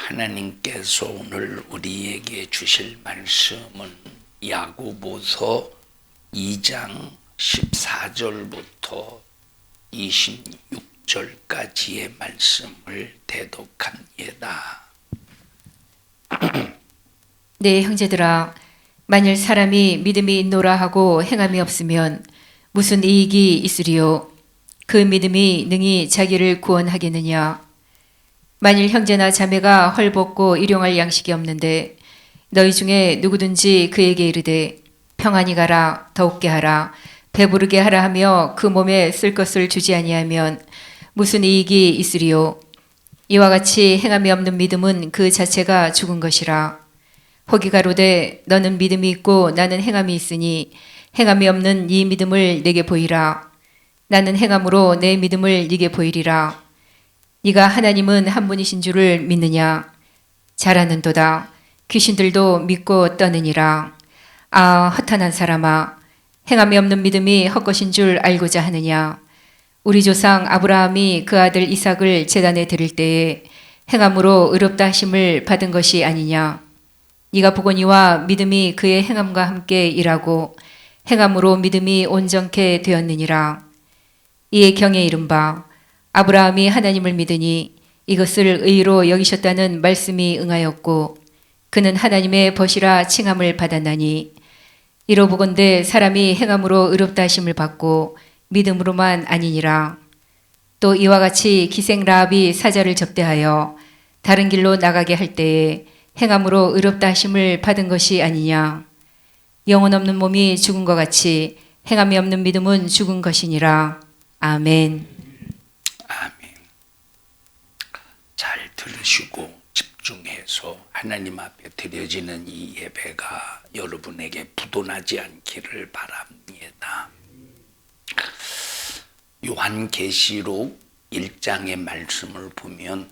하나님께서 오늘 우리에게 주실 말씀은 야고보서 2장 14절부터 26절까지의 말씀을 대독합니다. 네, 형제들아, 만일 사람이 믿음이 있노라 하고 행함이 없으면 무슨 이익이 있으리요? 그 믿음이 능히 자기를 구원하겠느냐? 만일 형제나 자매가 헐벗고 일용할 양식이 없는데 너희 중에 누구든지 그에게 이르되 평안히 가라, 더욱게 하라, 배부르게 하라 하며 그 몸에 쓸 것을 주지 아니하면 무슨 이익이 있으리요? 이와 같이 행함이 없는 믿음은 그 자체가 죽은 것이라. 혹이 가로되 너는 믿음이 있고 나는 행함이 있으니 행함이 없는 이 믿음을 내게 보이라. 나는 행함으로 내 믿음을 네게 보이리라. 네가 하나님은 한 분이신 줄을 믿느냐? 잘하는도다. 귀신들도 믿고 떠느니라. 아, 허탄한 사람아, 행함이 없는 믿음이 헛것인 줄 알고자 하느냐? 우리 조상 아브라함이 그 아들 이삭을 제단에 드릴 때에 행함으로 의롭다 하심을 받은 것이 아니냐? 네가 보거니와 믿음이 그의 행함과 함께 일하고 행함으로 믿음이 온전케 되었느니라. 이에 경에 이른바 아브라함이 하나님을 믿으니 이것을 의로 여기셨다는 말씀이 응하였고 그는 하나님의 벗이라 칭함을 받았나니 이로 보건대 사람이 행함으로 의롭다 하심을 받고 믿음으로만 아니니라. 또 이와 같이 기생 라합이 사자를 접대하여 다른 길로 나가게 할 때에 행함으로 의롭다 하심을 받은 것이 아니냐. 영혼 없는 몸이 죽은 것 같이 행함이 없는 믿음은 죽은 것이니라. 아멘. 아멘. 잘 들으시고 집중해서 하나님 앞에 드려지는 이 예배가 여러분에게 부도나지 않기를 바랍니다. 요한계시록 1장의 말씀을 보면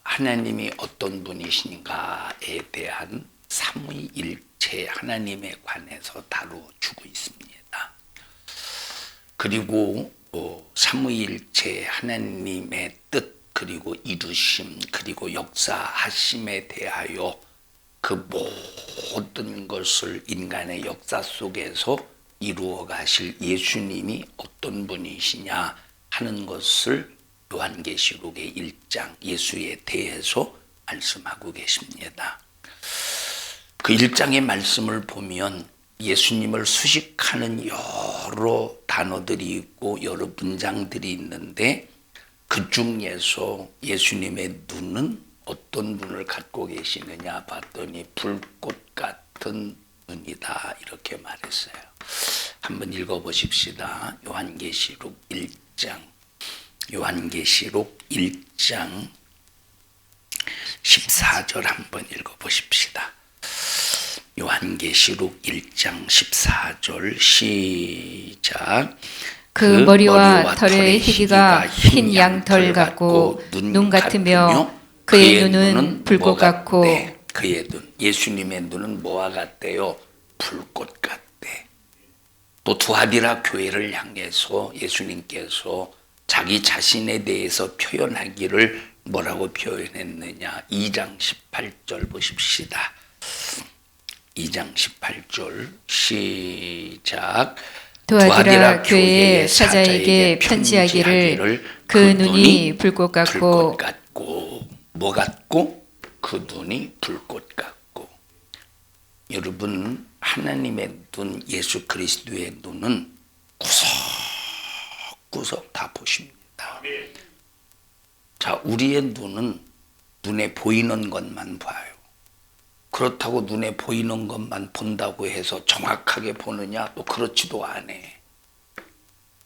하나님이 어떤 분이신가에 대한 삼위일체 하나님에 관해서 다뤄주고 있습니다. 그리고 삼위일체 하나님의 뜻, 그리고 이루심, 그리고 역사하심에 대하여 그 모든 것을 인간의 역사 속에서 이루어 가실 예수님이 어떤 분이시냐 하는 것을 요한계시록의 1장 예수에 대해서 말씀하고 계십니다. 그 1장의 말씀을 보면 예수님을 수식하는 여러 단어들이 있고 여러 문장들이 있는데 그 중에서 예수님의 눈은 어떤 눈을 갖고 계시느냐 봤더니 불꽃 같은 눈이다 이렇게 말했어요. 한번 읽어보십시다. 요한계시록 1장 요한계시록 1장 14절 한번 읽어보십시다. 요한계시록 1장 14절 시작. 그 머리와 털의 희기가 흰 양털 같고 눈 같으며 그의 눈은 불꽃 같고. 네, 그의 눈, 예수님의 눈은 뭐와 같대요? 불꽃 같대. 또 두아디라 교회를 향해서 예수님께서 자기 자신에 대해서 표현하기를 뭐라고 표현했느냐? 2장 18절 보십시다. 2장 18절 시작. 두아디라 교회의 사자에게 편지하기를 그 눈이 불꽃 같고. 뭐 같고? 그 눈이 불꽃 같고. 여러분, 하나님의 눈, 예수 그리스도의 눈은 구석구석 다 보십니다. 자, 우리의 눈은 눈에 보이는 것만 봐요. 그렇다고 눈에 보이는 것만 본다고 해서 정확하게 보느냐? 또 그렇지도 않아.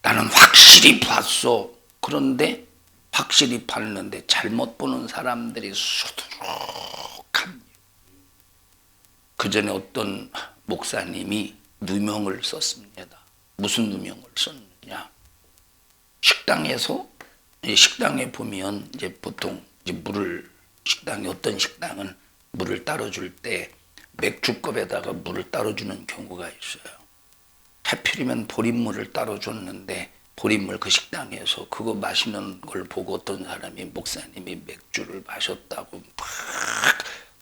나는 확실히 봤어. 그런데 확실히 봤는데 잘못 보는 사람들이 수두룩합니다. 그 전에 어떤 목사님이 누명을 썼습니다. 무슨 누명을 썼느냐? 식당에 보면 이제 보통 이제 물을 어떤 식당은 물을 따라줄 때 맥주컵에다가 물을 따라주는 경우가 있어요. 하필이면 보린물을 따라줬는데 보리물 그 식당에서 그거 마시는 걸 보고 어떤 사람이 목사님이 맥주를 마셨다고 막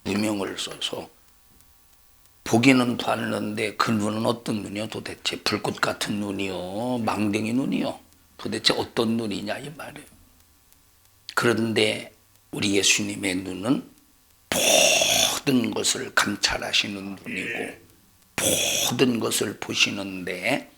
누명을 써서 보기는 봤는데 그 눈은 어떤 눈이요? 도대체 불꽃 같은 눈이요? 망댕이 눈이요? 도대체 어떤 눈이냐 이 말이에요. 그런데 우리 예수님의 눈은 모든 것을 감찰하시는 눈이고 모든 것을 보시는데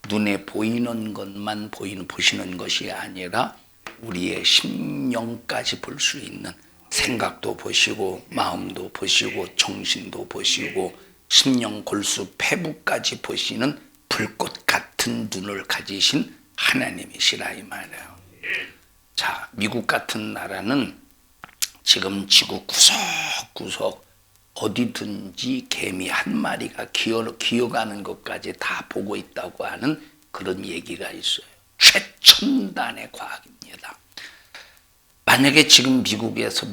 눈에 보이는 것만 보시는 것이 아니라 우리의 심령까지 볼 수 있는 생각도 보시고 마음도 보시고 정신도 보시고 심령 골수 폐부까지 보시는 불꽃 같은 눈을 가지신 하나님이시라 이 말이에요. 자, 미국 같은 나라는 지금 지구 구석구석 어디든지 개미 한 마리가 기어가는 것까지 다 보고 있다고 하는 그런 얘기가 있어요. 최첨단의 과학입니다. 만약에 지금 미국에서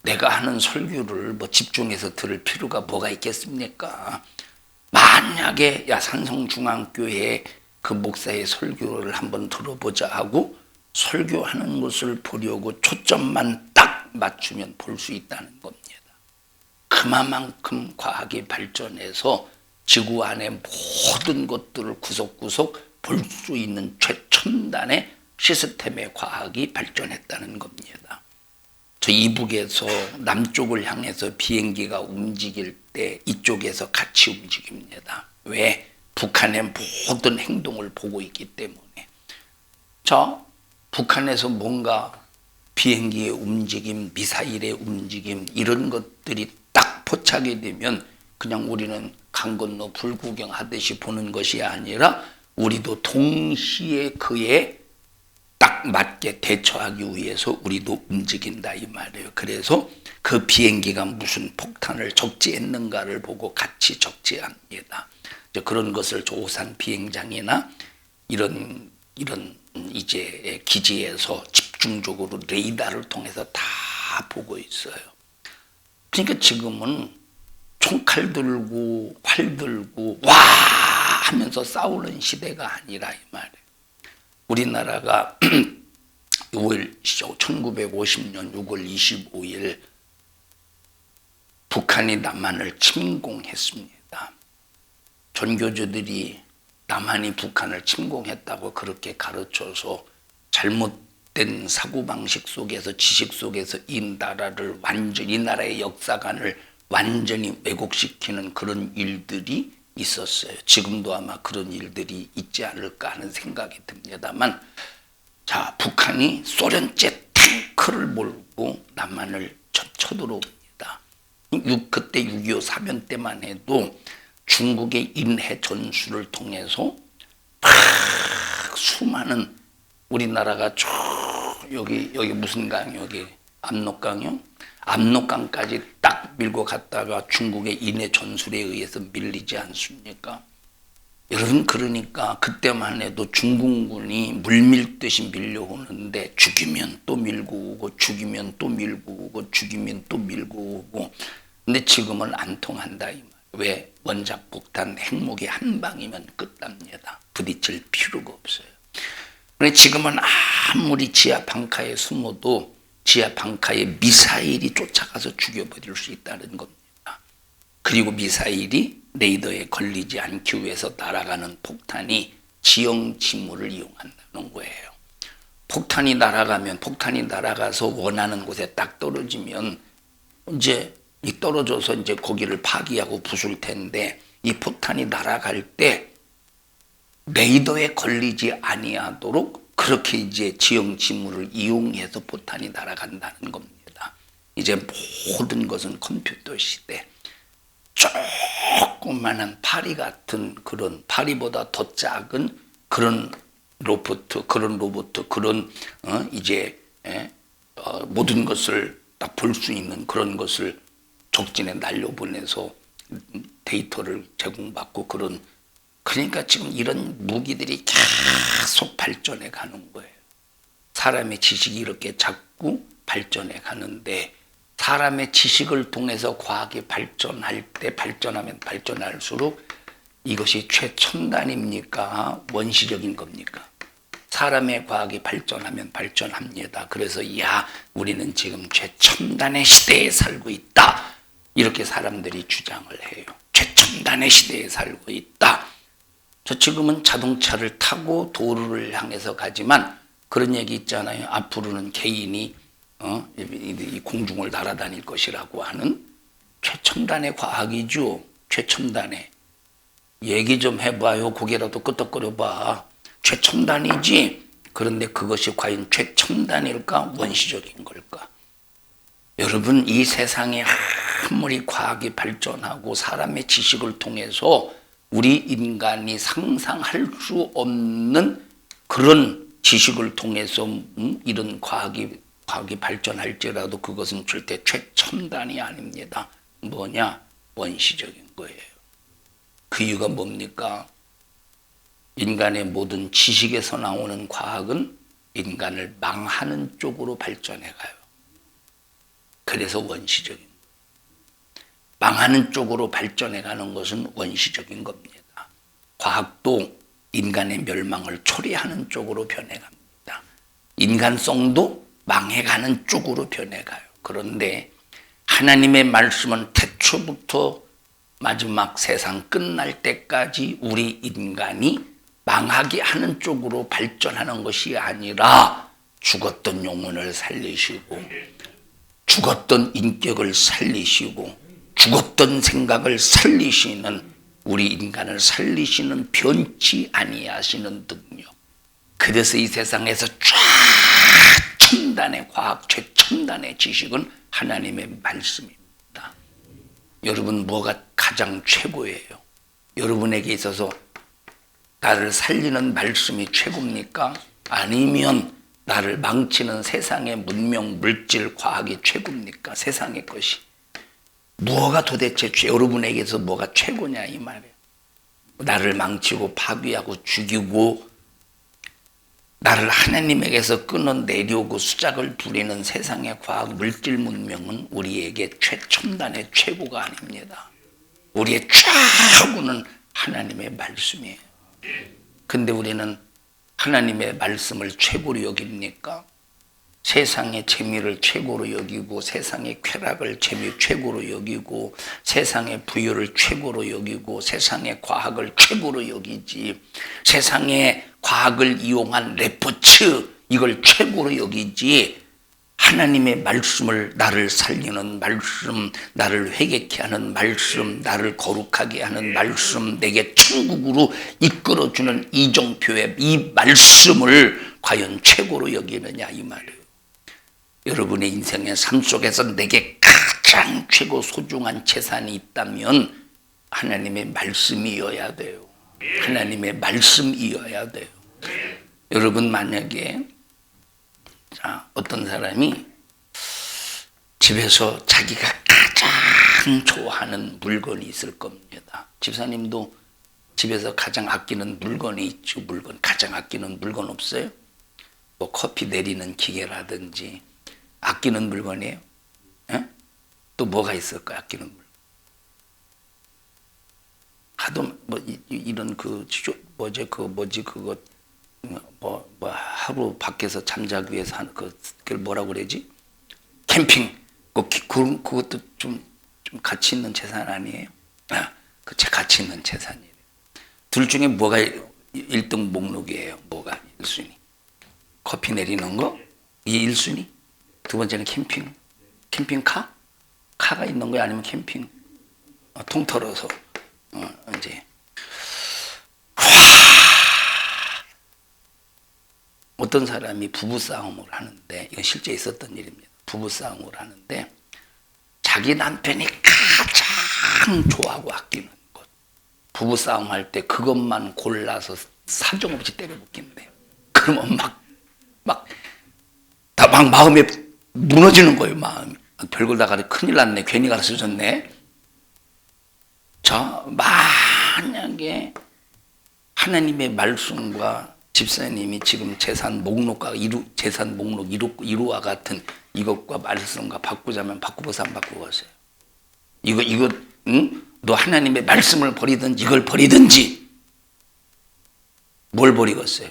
내가 하는 설교를 집중해서 들을 필요가 뭐가 있겠습니까? 만약에 산성중앙교회 그 목사의 설교를 한번 들어보자 하고 설교하는 것을 보려고 초점만 딱 맞추면 볼 수 있다는 겁니다. 그만큼 과학이 발전해서 지구 안의 모든 것들을 구석구석 볼 수 있는 최첨단의 시스템의 과학이 발전했다는 겁니다. 저 이북에서 남쪽을 향해서 비행기가 움직일 때 이쪽에서 같이 움직입니다. 왜? 북한의 모든 행동을 보고 있기 때문에. 자, 북한에서 뭔가 비행기의 움직임, 미사일의 움직임 이런 것들이 딱 포착이 되면 그냥 우리는 강 건너 불구경하듯이 보는 것이 아니라 우리도 동시에 그에 딱 맞게 대처하기 위해서 우리도 움직인다 이 말이에요. 그래서 그 비행기가 무슨 폭탄을 적재했는가를 보고 같이 적재합니다. 그런 것을 오산 비행장이나 이런 이제 기지에서 집중적으로 레이더를 통해서 다 보고 있어요. 그러니까 지금은 총칼 들고 활 들고 와 하면서 싸우는 시대가 아니라 이 말이에요. 우리나라가 1950년 6월 25일 북한이 남한을 침공했습니다. 전교조들이 남한이 북한을 침공했다고 그렇게 가르쳐서 잘못된 사고방식 속에서 지식 속에서 이 나라를 완전히 이 나라의 역사관을 완전히 왜곡시키는 그런 일들이 있었어요. 지금도 아마 그런 일들이 있지 않을까 하는 생각이 듭니다만, 자, 북한이 소련제 탱크를 몰고 남한을 쳐들어옵니다. 그때 6.25 사변 때만 해도 중국의 인해 전술을 통해서 수많은 우리나라가 쭉 여기 무슨 강 여기 압록강이요? 압록강까지 딱 밀고 갔다가 중국의 인해 전술에 의해서 밀리지 않습니까? 여러분, 그러니까 그때만 해도 중국군이 물밀듯이 밀려오는데 죽이면 또 밀고 오고 죽이면 또 밀고 오고 죽이면 또 밀고 오고. 근데 지금은 안 통한다 이 말. 왜? 원자 폭탄 핵무기 한 방이면 끝납니다. 부딪힐 필요가 없어요. 그런데 지금은 아무리 지하 방카에 숨어도 지하 방카에 미사일이 쫓아가서 죽여버릴 수 있다는 겁니다. 그리고 미사일이 레이더에 걸리지 않기 위해서 날아가는 폭탄이 지형 지물을 이용한다는 거예요. 폭탄이 날아가서 원하는 곳에 딱 떨어지면 이제 떨어져서 이제 거기를 파기하고 부술 텐데, 이 폭탄이 날아갈 때 레이더에 걸리지 아니하도록 그렇게 이제 지형 지물을 이용해서 폭탄이 날아간다는 겁니다. 이제 모든 것은 컴퓨터 시대. 조그만한 파리 같은 그런 파리보다 더 작은 그런 로봇, 이제 모든 것을 딱 볼 수 있는 그런 것을 적진에 날려보내서 데이터를 제공받고 그러니까 지금 이런 무기들이 계속 발전해 가는 거예요. 사람의 지식이 이렇게 자꾸 발전해 가는데, 사람의 지식을 통해서 과학이 발전하면 발전할수록 이것이 최첨단입니까? 원시적인 겁니까? 사람의 과학이 발전하면 발전합니다. 그래서 우리는 지금 최첨단의 시대에 살고 있다. 이렇게 사람들이 주장을 해요. 최첨단의 시대에 살고 있다. 저 지금은 자동차를 타고 도로를 향해서 가지만 그런 얘기 있잖아요. 앞으로는 개인이 이 공중을 날아다닐 것이라고 하는 최첨단의 과학이죠. 최첨단의. 얘기 좀 해봐요. 고개라도 끄덕거려봐. 최첨단이지. 그런데 그것이 과연 최첨단일까? 원시적인 걸까? 여러분, 이 세상에 아무리 과학이 발전하고 사람의 지식을 통해서 우리 인간이 상상할 수 없는 그런 지식을 통해서 이런 과학이 발전할지라도 그것은 절대 최첨단이 아닙니다. 뭐냐? 원시적인 거예요. 그 이유가 뭡니까? 인간의 모든 지식에서 나오는 과학은 인간을 망하는 쪽으로 발전해 가요. 그래서 원시적인. 망하는 쪽으로 발전해 가는 것은 원시적인 겁니다. 과학도 인간의 멸망을 초래하는 쪽으로 변해갑니다. 인간성도 망해가는 쪽으로 변해가요. 그런데 하나님의 말씀은 태초부터 마지막 세상 끝날 때까지 우리 인간이 망하게 하는 쪽으로 발전하는 것이 아니라 죽었던 영혼을 살리시고 죽었던 인격을 살리시고 죽었던 생각을 살리시는 우리 인간을 살리시는 변치 아니하시는 능력. 그래서 이 세상에서 최첨단의 과학, 최첨단의 지식은 하나님의 말씀입니다. 여러분, 뭐가 가장 최고예요? 여러분에게 있어서 나를 살리는 말씀이 최고입니까? 아니면 나를 망치는 세상의 문명, 물질, 과학이 최고입니까? 세상의 것이. 뭐가 도대체 여러분에게서 뭐가 최고냐 이 말이에요. 나를 망치고 파괴하고 죽이고 나를 하나님에게서 끊어내려고 수작을 부리는 세상의 과학, 물질 문명은 우리에게 최첨단의 최고가 아닙니다. 우리의 최고는 하나님의 말씀이에요. 근데 우리는 하나님의 말씀을 최고로 여깁니까? 세상의 재미를 최고로 여기고 세상의 쾌락을 최고로 여기고 세상의 부유를 최고로 여기고 세상의 과학을 최고로 여기지 세상의 과학을 이용한 레포츠 이걸 최고로 여기지 하나님의 말씀을 나를 살리는 말씀, 나를 회개케 하는 말씀, 나를 거룩하게 하는 말씀, 내게 천국으로 이끌어주는 이정표의 이 말씀을 과연 최고로 여기느냐 이 말이에요. 여러분의 인생의 삶 속에서 내게 가장 최고 소중한 재산이 있다면 하나님의 말씀이어야 돼요. 하나님의 말씀이어야 돼요. 여러분 만약에 어떤 사람이 집에서 자기가 가장 좋아하는 물건이 있을 겁니다. 집사님도 집에서 가장 아끼는 물건이 있죠. 가장 아끼는 물건 없어요? 뭐 커피 내리는 기계라든지 아끼는 물건이에요. 에? 또 뭐가 있을까요? 아끼는 물건. 하도 이런 하루 밖에서 잠자기 위해서 하는 그걸 뭐라고 그러지? 캠핑. 그것도 좀 가치 있는 재산 아니에요? 그 가치 있는 재산이에요. 둘 중에 뭐가 1등 목록이에요? 뭐가 1순위? 커피 내리는 거? 이게 1순위? 두 번째는 캠핑. 캠핑카? 카가 있는 거야? 아니면 캠핑? 통틀어서 이제 어떤 사람이 부부싸움을 하는데 이건 실제 있었던 일입니다. 부부싸움을 하는데 자기 남편이 가장 좋아하고 아끼는 것 부부싸움 할 때 그것만 골라서 사정없이 때려붙긴대요. 그러면 막 마음에 무너지는 거예요. 마음이. 별걸 다 가르쳐 큰일 났네. 괜히 가르쳐줬네. 자, 만약에 하나님의 말씀과 집사님이 지금 재산 목록과 재산 목록 1호와 같은 이것과 말씀과 바꾸자면 바꾸고서 안 바꾸겠어요. 이거 응? 너 하나님의 말씀을 버리든지 이걸 버리든지 뭘 버리겠어요?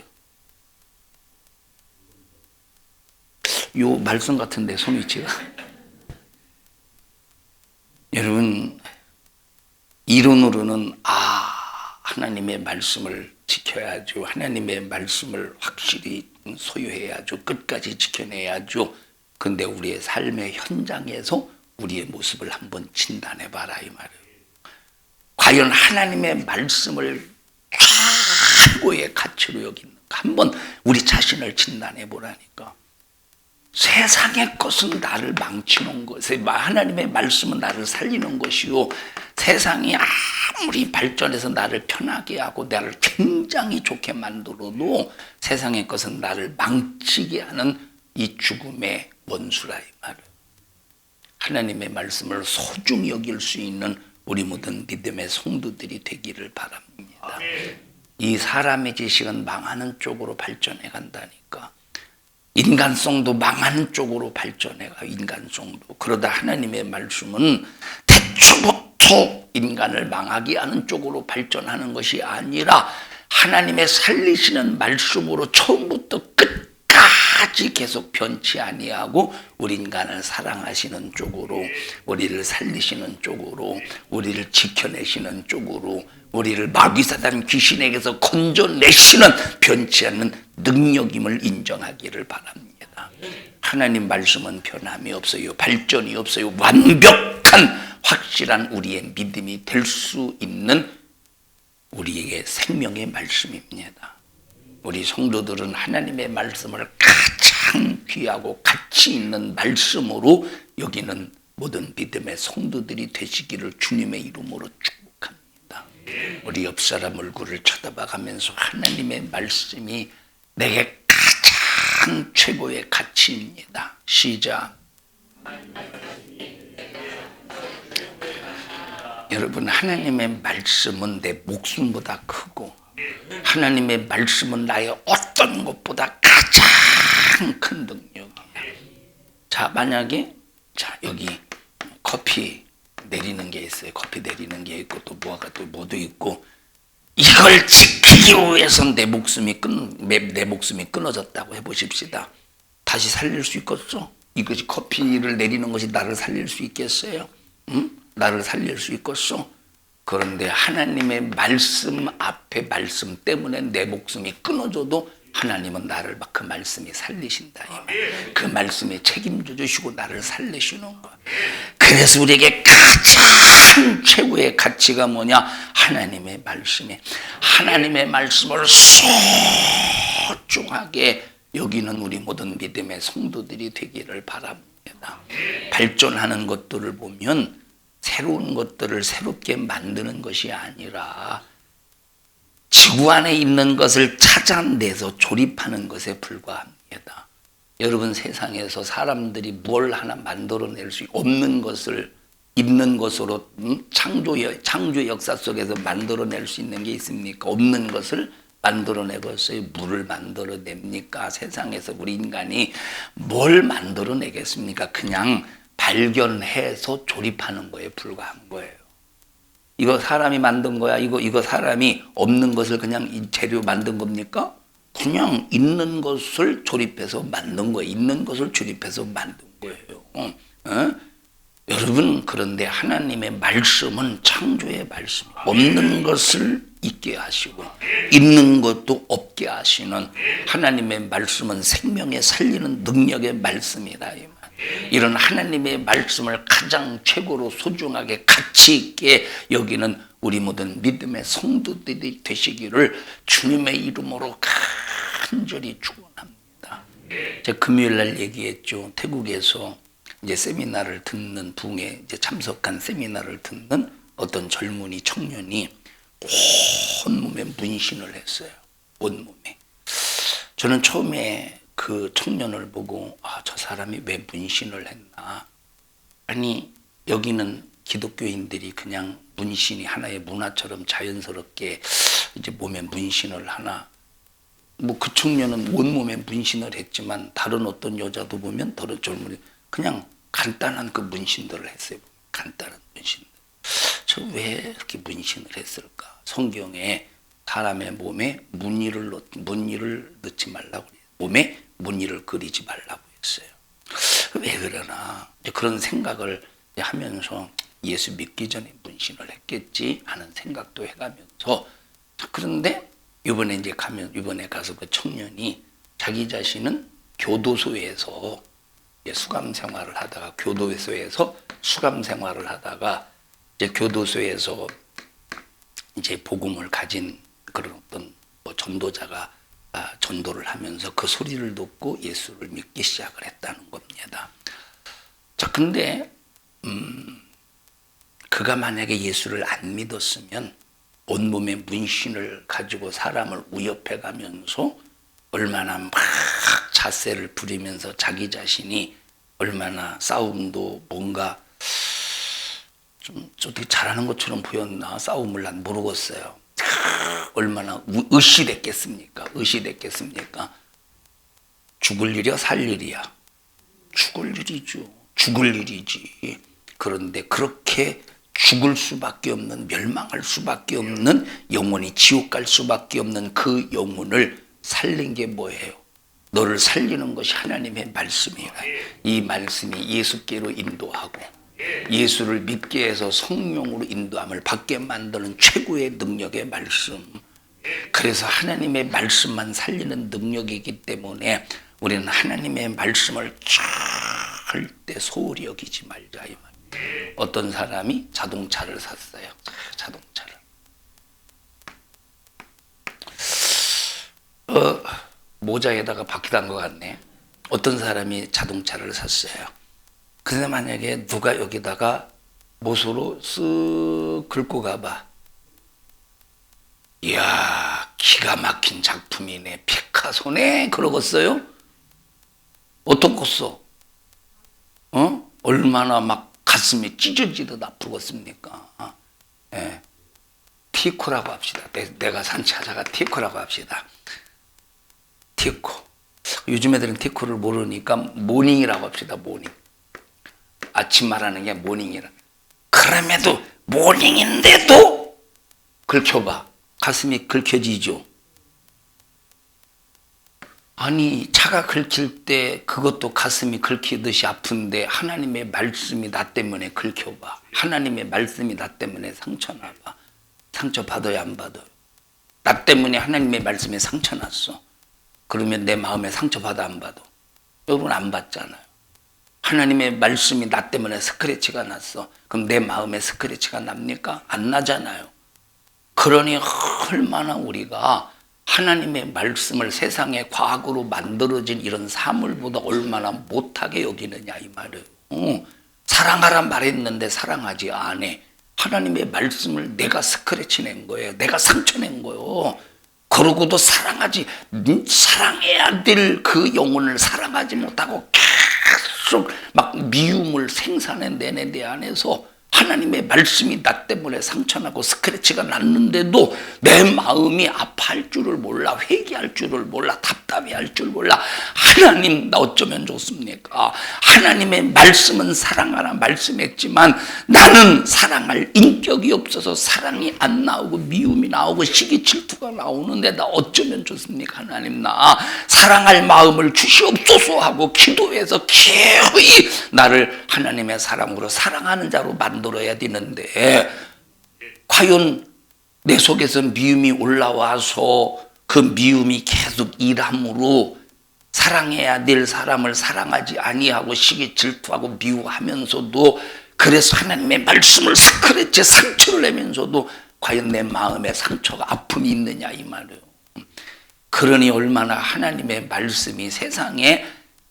요 말씀 같은데 손 위치가. 여러분, 이론으로는 하나님의 말씀을 지켜야죠. 하나님의 말씀을 확실히 소유해야죠. 끝까지 지켜내야죠. 근데 우리의 삶의 현장에서 우리의 모습을 한번 진단해봐라 이 말이에요. 과연 하나님의 말씀을 최고의 가치로 여기는가? 한번 우리 자신을 진단해보라니까. 세상의 것은 나를 망치는 것에 하나님의 말씀은 나를 살리는 것이요, 세상이 아무리 발전해서 나를 편하게 하고 나를 굉장히 좋게 만들어도 세상의 것은 나를 망치게 하는 이 죽음의 원수라 이 말이에요. 하나님의 말씀을 소중히 여길 수 있는 우리 모든 믿음의 성도들이 되기를 바랍니다. 이 사람의 지식은 망하는 쪽으로 발전해 간다니까. 인간성도 망하는 쪽으로 발전해가, 인간성도. 그러다 하나님의 말씀은 대초부터 인간을 망하게 하는 쪽으로 발전하는 것이 아니라 하나님의 살리시는 말씀으로 처음부터 끝까지 계속 변치 아니하고 우리 인간을 사랑하시는 쪽으로, 우리를 살리시는 쪽으로, 우리를 지켜내시는 쪽으로, 우리를 마귀 사단 귀신에게서 건져내시는 변치 않는 능력임을 인정하기를 바랍니다. 하나님 말씀은 변함이 없어요. 발전이 없어요. 완벽한 확실한 우리의 믿음이 될 수 있는 우리에게 생명의 말씀입니다. 우리 성도들은 하나님의 말씀을 가장 귀하고 가치 있는 말씀으로 여기는 모든 믿음의 성도들이 되시기를 주님의 이름으로 축복합니다. 우리 옆 사람 얼굴을 쳐다봐가면서 하나님의 말씀이 내게 가장 최고의 가치입니다. 시작. 여러분, 하나님의 말씀은 내 목숨보다 크고 하나님의 말씀은 나의 어떤 것보다 가장 큰 능력이에요. 자, 만약에 여기 커피 내리는 게 있어요. 커피 내리는 게 있고 또 뭐도 있고, 이걸 지키기 위해서 내 목숨이 끊어졌다고 해보십시다. 다시 살릴 수 있겠어? 이것이 커피를 내리는 것이 나를 살릴 수 있겠어요? 응? 나를 살릴 수 있겠어? 그런데 하나님의 말씀 앞에 말씀 때문에 내 목숨이 끊어져도 하나님은 나를 그 말씀이 살리신다. 그 말씀에 책임져 주시고 나를 살리시는 거야. 그래서 우리에게 가장 최고의 가치가 뭐냐? 하나님의 말씀에, 하나님의 말씀을 소중하게 여기는 우리 모든 믿음의 성도들이 되기를 바랍니다. 발전하는 것들을 보면 새로운 것들을 새롭게 만드는 것이 아니라 지구 안에 있는 것을 찾아내서 조립하는 것에 불과합니다. 여러분, 세상에서 사람들이 뭘 하나 만들어낼 수 없는 것을 있는 것으로 창조 역사 속에서 만들어낼 수 있는 게 있습니까? 없는 것을 만들어내겠어요? 물을 만들어냅니까? 세상에서 우리 인간이 뭘 만들어내겠습니까? 그냥 발견해서 조립하는 거에 불과한 거예요. 이거 사람이 만든 거야? 이거 사람이 없는 것을 그냥 이 재료 만든 겁니까? 그냥 있는 것을 조립해서 만든 거예요. 있는 것을 조립해서 만든 거예요. 여러분, 그런데 하나님의 말씀은 창조의 말씀. 없는 것을 있게 하시고 있는 것도 없게 하시는 하나님의 말씀은 생명에 살리는 능력의 말씀이다. 이런 하나님의 말씀을 가장 최고로 소중하게 가치 있게 여기는 우리 모든 믿음의 성도들이 되시기를 주님의 이름으로 간절히 축원합니다. 제가 금요일 날 얘기했죠. 태국에서 이제 세미나를 듣는 부흥에 이제 참석한 세미나를 듣는 어떤 젊은이 청년이 온몸에 문신을 했어요. 온몸에. 저는 처음에 그 청년을 보고 저 사람이 왜 문신을 했나. 아니, 여기는 기독교인들이 그냥 문신이 하나의 문화처럼 자연스럽게 이제 몸에 문신을 하나. 뭐 그 청년은 온몸에 문신을 했지만 다른 어떤 여자도 보면 다른 젊은이 그냥 간단한 그 문신들을 했어요. 간단한 문신들. 저 왜 이렇게 문신을 했을까? 성경에 사람의 몸에 무늬를 넣지 말라고 그래요. 몸에 무늬를 그리지 말라고 했어요. 왜 그러나 이제 그런 생각을 하면서 예수 믿기 전에 문신을 했겠지 하는 생각도 해가면서, 그런데 이번에 가서 그 청년이 자기 자신은 교도소에서 수감 생활을 하다가 이제 교도소에서 이제 복음을 가진 그런 어떤 전도자가 전도를 하면서 그 소리를 듣고 예수를 믿기 시작을 했다는 겁니다. 자, 근데 그가 만약에 예수를 안 믿었으면 온몸에 문신을 가지고 사람을 위협해 가면서 얼마나 막 잣세를 부리면서 자기 자신이 얼마나 싸움도 뭔가 좀 어떻게 잘하는 것처럼 보였나, 싸움을 난 모르겠어요. 얼마나 의시됐겠습니까? 죽을 일이야, 살 일이야? 죽을 일이죠. 죽을 일이지. 그런데 그렇게 죽을 수밖에 없는, 멸망할 수밖에 없는, 영원히 지옥 갈 수밖에 없는 그 영혼을 살린 게 뭐예요? 너를 살리는 것이 하나님의 말씀이라. 이 말씀이 예수께로 인도하고 예수를 믿게 해서 성령으로 인도함을 받게 만드는 최고의 능력의 말씀. 그래서 하나님의 말씀만 살리는 능력이기 때문에 우리는 하나님의 말씀을 절대 소홀히 여기지 말자 이 말. 어떤 사람이 자동차를 샀어요. 자동차를. 모자에다가 바퀴 단 것 같네. 어떤 사람이 자동차를 샀어요. 근데 만약에 누가 여기다가 못으로 쓱 긁고 가봐. 이야, 기가 막힌 작품이네. 피카소네. 그러겠어요? 어떻겠어? 얼마나 막 가슴이 찢어지듯 아프겠습니까? 예. 티코라고 합시다. 내가 산 차가 티코라고 합시다. 티코. 요즘 애들은 티코를 모르니까 모닝이라고 합시다. 모닝. 아침 말하는 게 모닝이라. 그럼에도 모닝인데도 긁혀봐. 가슴이 긁혀지죠. 아니, 차가 긁힐 때 그것도 가슴이 긁히듯이 아픈데 하나님의 말씀이 나 때문에 긁혀봐. 하나님의 말씀이 나 때문에 상처나봐. 상처 받아야 안 받아요? 나 때문에 하나님의 말씀에 상처 났어. 그러면 내 마음에 상처 받아 안 받아? 여러분 안 받잖아요. 하나님의 말씀이 나 때문에 스크래치가 났어. 그럼 내 마음에 스크래치가 납니까? 안 나잖아요. 그러니 얼마나 우리가 하나님의 말씀을 세상의 과학으로 만들어진 이런 사물보다 얼마나 못하게 여기느냐 이 말이에요. 사랑하란 말했는데 사랑하지 않아. 하나님의 말씀을 내가 스크래치 낸 거예요. 내가 상처 낸 거예요. 그러고도 사랑해야 될 그 영혼을 사랑하지 못하고 계속 막 미움을 생산해내는 내 안에서 하나님의 말씀이 나 때문에 상처나고 스크래치가 났는데도 내 마음이 아파할 줄을 몰라, 회개할 줄을 몰라, 답답해할 줄 몰라. 하나님, 나 어쩌면 좋습니까? 하나님의 말씀은 사랑하라 말씀했지만 나는 사랑할 인격이 없어서 사랑이 안 나오고 미움이 나오고 시기 질투가 나오는데 나 어쩌면 좋습니까? 하나님, 나 사랑할 마음을 주시옵소서 하고 기도해서 기어이 나를 하나님의 사랑으로 사랑하는 자로 만들어야 되는데, 과연 내 속에서 미움이 올라와서 그 미움이 계속 일함으로 사랑해야 될 사람을 사랑하지 아니하고 시기 질투하고 미워하면서도, 그래서 하나님의 말씀을 스크래치 상처를 내면서도 과연 내 마음에 상처가 아픔이 있느냐 이 말이에요. 그러니 얼마나 하나님의 말씀이 세상에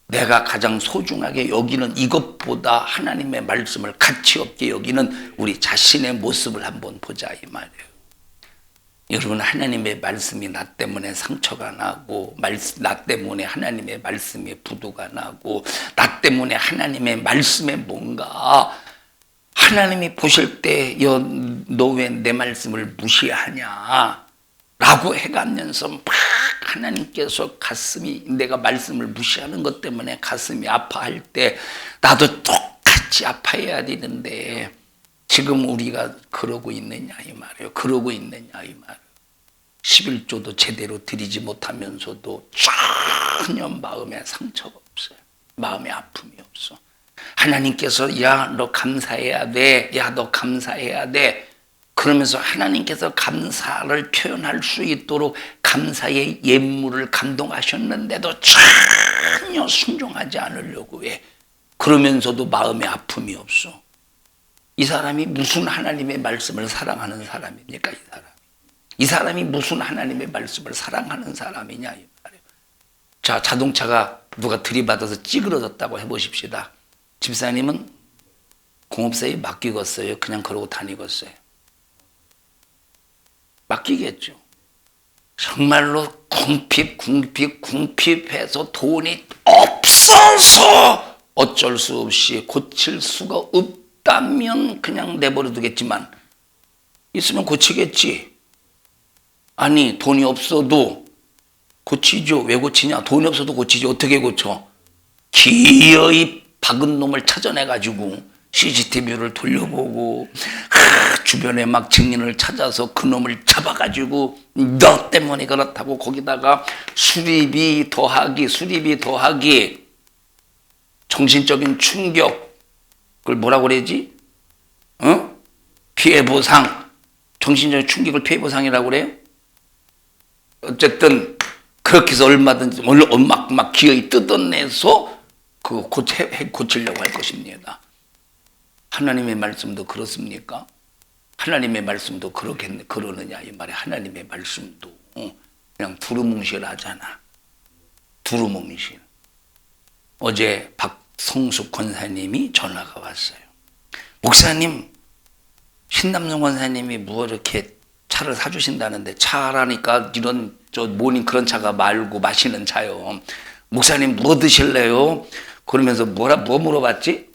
내가 가장 소중하게 여기는 이것보다 하나님의 말씀을 가치 없게 여기는 우리 자신의 모습을 한번 보자 이 말이에요. 여러분, 하나님의 말씀이 나 때문에 상처가 나고, 나 때문에 하나님의 말씀에 부도가 나고, 나 때문에 하나님의 말씀에 뭔가 하나님이 보실 때 너 왜 내 말씀을 무시하냐 라고 해가면서 막 하나님께서 가슴이, 내가 말씀을 무시하는 것 때문에 가슴이 아파할 때 나도 똑같이 아파해야 되는데 지금 우리가 그러고 있느냐 이 말이에요. 그러고 있느냐 이 말이에요. 11조도 제대로 드리지 못하면서도 전혀 마음에 상처가 없어요. 마음에 아픔이 없어요. 없어. 하나님께서 야, 너 감사해야 돼. 야, 너 감사해야 돼. 그러면서 하나님께서 감사를 표현할 수 있도록 감사의 예물을 감동하셨는데도 전혀 순종하지 않으려고 해. 그러면서도 마음에 아픔이 없어. 이 사람이 무슨 하나님의 말씀을 사랑하는 사람입니까? 이 사람이 무슨 하나님의 말씀을 사랑하는 사람이냐 이 말이에요. 자, 자동차가 누가 들이받아서 찌그러졌다고 해보십시다. 집사님은 공업사에 맡기겠어요? 그냥 그러고 다니겠어요? 맡기겠죠. 정말로 궁핍해서 돈이 없어서 어쩔 수 없이 고칠 수가 없다면 그냥 내버려 두겠지만 있으면 고치겠지. 아니, 돈이 없어도 고치죠. 왜 고치냐? 돈이 없어도 고치지. 어떻게 고쳐? 기어이 박은 놈을 찾아내가지고 CCTV를 돌려보고 주변에 막 증인을 찾아서 그 놈을 잡아가지고 너 때문에 그렇다고 거기다가 수리비 더하기 정신적인 충격 그걸 뭐라고 그래야지? 피해보상 정신적인 충격을 피해보상이라고 그래요? 어쨌든 그렇게 해서 얼마든지 막 기어이 뜯어내서 그거 고치려고 할 것입니다. 하나님의 말씀도 그렇습니까? 하나님의 말씀도 그러느냐 이 말에 하나님의 말씀도 그냥 두루뭉실하잖아. 두루뭉실. 어제 박성숙 권사님이 전화가 왔어요. 목사님, 신남성 권사님이 뭐 이렇게 차를 사주신다는데 차라니까 이런 모닝 그런 차가 말고 마시는 차요. 목사님 뭐 드실래요? 그러면서 뭐 물어봤지?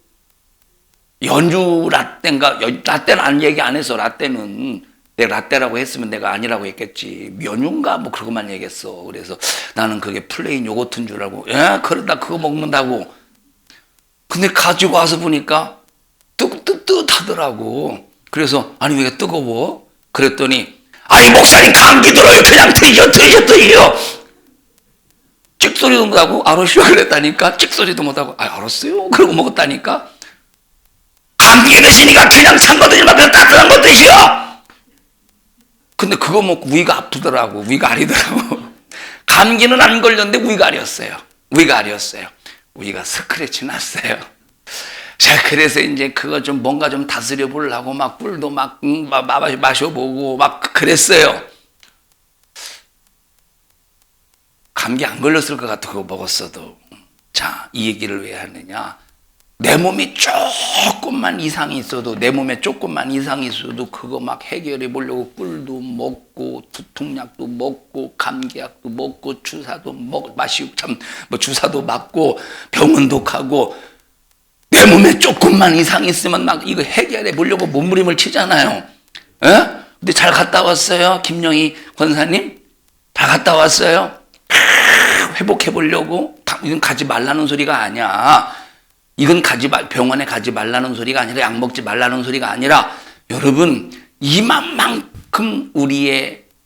연유 라떼인가? 라떼는 안 얘기 안 해서 라떼는 내가 라떼라고 했으면 내가 아니라고 했겠지. 연유인가? 뭐 그것만 얘기했어. 그래서 나는 그게 플레인 요거트인 줄 알고 그러다 그거 먹는다고. 근데 가지고 와서 보니까 뜨뜻하더라고. 그래서 아니 왜 뜨거워? 그랬더니 아니 목사님 감기 들어요. 그냥 드셔. 찍소리도 못하고 알았슈 그랬다니까. 찍소리도 못하고 알았어요. 그러고 먹었다니까. 감기 드시니까 그냥 찬 거 드지 말고 따뜻한 거 드셔. 근데 그거 먹고 위가 아프더라고. 위가 아리더라고. 감기는 안 걸렸는데 위가 아렸어요. 위가 스크래치 났어요. 자, 그래서 이제 그거 좀 뭔가 좀 다스려 보려고 막 꿀도 막 마셔보고 막 그랬어요. 감기 안 걸렸을 것 같아, 그거 먹었어도. 자, 이 얘기를 왜 하느냐. 내 몸이 조금만 이상이 있어도 그거 막 해결해 보려고 꿀도 먹고 두통약도 먹고 감기약도 먹고 주사도 마시고 주사도 맞고 병원도 가고 내 몸에 조금만 이상이 있으면 막 이거 해결해 보려고 몸부림을 치잖아요. 근데 잘 갔다 왔어요, 김영희 권사님? 다 갔다 왔어요? 회복해 보려고? 이건 가지 말라는 소리가 아니야. 이건 병원에 가지 말라는 소리가 아니라 약 먹지 말라는 소리가 아니라 여러분 이만큼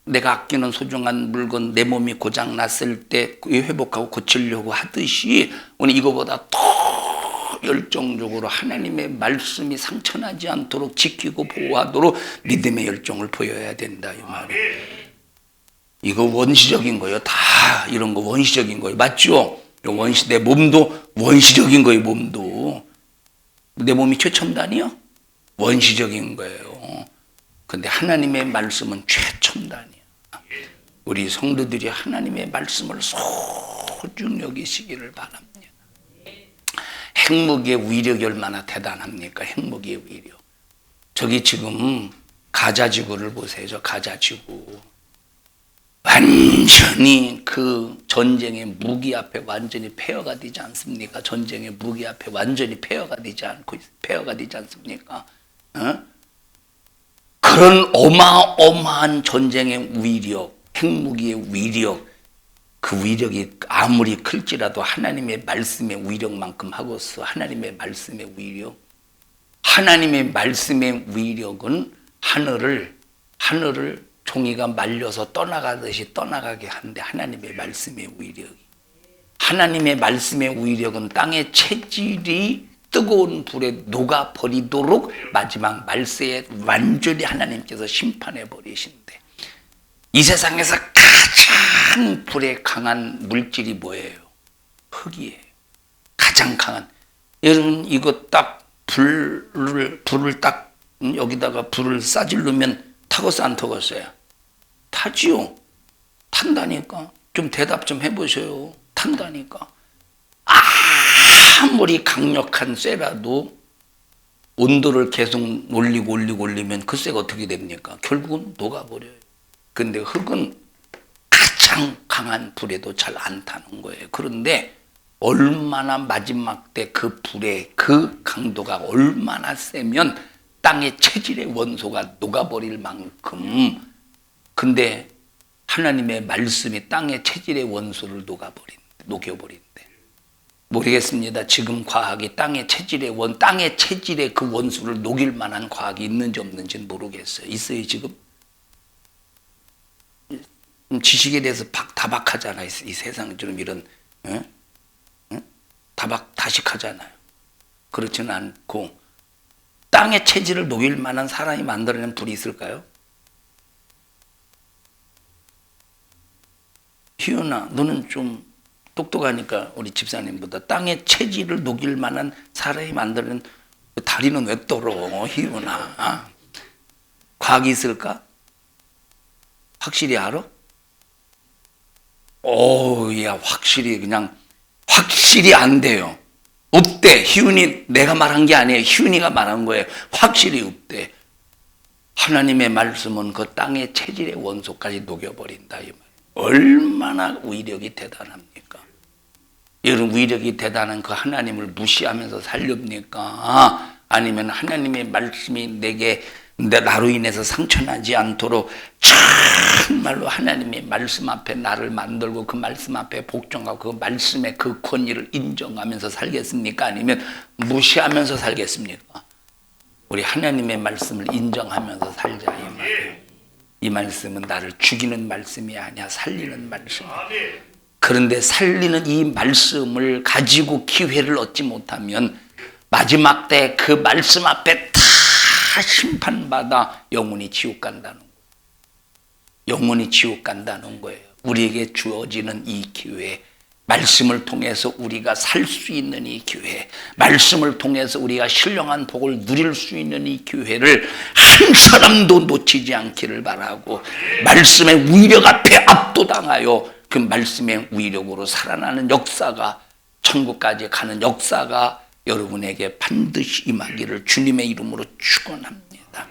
내가 아끼는 소중한 물건 내 몸이 고장 났을 때 회복하고 고치려고 하듯이 오늘 이거보다 더 열정적으로 하나님의 말씀이 상처나지 않도록 지키고 보호하도록 믿음의 열정을 보여야 된다 이 말이에요. 이거 원시적인 거예요. 다 이런 거 원시적인 거예요. 맞죠? 내 몸도 원시적인 거예요. 몸도 내 몸이 최첨단이요? 원시적인 거예요. 근데 하나님의 말씀은 최첨단이야. 우리 성도들이 하나님의 말씀을 소중히 여기시기를 바랍니다. 핵무기의 위력이 얼마나 대단합니까? 핵무기의 위력. 저기 지금 가자지구를 보세요. 저 가자지구. 완전히 그 전쟁의 무기 앞에 완전히 폐허가 되지 않습니까? 전쟁의 무기 앞에 완전히 폐허가 되지 않습니까? 그런 어마어마한 전쟁의 위력, 핵무기의 위력, 그 위력이 아무리 클지라도 하나님의 말씀의 위력만큼 하고서 하나님의 말씀의 위력은 하늘을 종이가 말려서 떠나가듯이 떠나가게 하는데 하나님의 말씀의 위력이 하나님의 말씀의 위력은 땅의 체질이 뜨거운 불에 녹아버리도록 마지막 말세에 완전히 하나님께서 심판해 버리신대. 이 세상에서 가장 불에 강한 물질이 뭐예요? 흙이에요. 가장 강한. 여러분 이거 딱 불을 딱 여기다가 불을 싸질르면 타겠어 안 타겠어요? 타지요. 탄다니까. 좀 대답 좀 해보셔요. 탄다니까. 아무리 강력한 쇠라도 온도를 계속 올리면 그 쇠가 어떻게 됩니까? 결국은 녹아버려요. 근데 흙은 가장 강한 불에도 잘 안 타는 거예요. 그런데 얼마나 마지막 때 그 불의 그 강도가 얼마나 세면 땅의 체질의 원소가 녹아버릴 만큼, 근데 하나님의 말씀이 땅의 체질의 원소를 녹여버린대. 모르겠습니다. 지금 과학이 땅의 체질의 그 원소를 녹일 만한 과학이 있는지 없는지는 모르겠어요. 있어요 지금? 지식에 대해서 다박하잖아요. 이 세상 좀 이런 다식하잖아요. 그렇지는 않고 땅의 체질을 녹일 만한 사람이 만들어낸 불이 있을까요? 희연아, 너는 좀 똑똑하니까 우리 집사님보다 땅의 체질을 녹일 만한 사람이 만드는 다리는 왜 떨어? 희연아. 과학이 있을까? 확실히 알아? 야, 확실히 안 돼요. 없대. 희훈이 내가 말한 게 아니에요. 희훈이가 말한 거예요. 확실히 없대. 하나님의 말씀은 그 땅의 체질의 원소까지 녹여버린다. 이 말. 얼마나 위력이 대단합니까? 여러분 위력이 대단한 그 하나님을 무시하면서 살렵니까? 아니면 하나님의 말씀이 나로 인해서 상처나지 않도록 정말로 하나님의 말씀 앞에 나를 만들고 그 말씀 앞에 복종하고 그 말씀의 그 권위를 인정하면서 살겠습니까? 아니면 무시하면서 살겠습니까? 우리 하나님의 말씀을 인정하면서 살자 이 말이에요. 이 말씀은 나를 죽이는 말씀이 아니야. 살리는 말씀이야. 그런데 살리는 이 말씀을 가지고 기회를 얻지 못하면 마지막 때 그 말씀 앞에 다 심판받아 영원히 지옥 간다는 거예요. 영원히 지옥 간다는 거예요. 우리에게 주어지는 이 기회, 말씀을 통해서 우리가 살 수 있는 이 기회, 말씀을 통해서 우리가 신령한 복을 누릴 수 있는 이 기회를 한 사람도 놓치지 않기를 바라고, 말씀의 위력 앞에 압도당하여 그 말씀의 위력으로 살아나는 역사가, 천국까지 가는 역사가 여러분에게 반드시 임하기를 주님의 이름으로 축원합니다.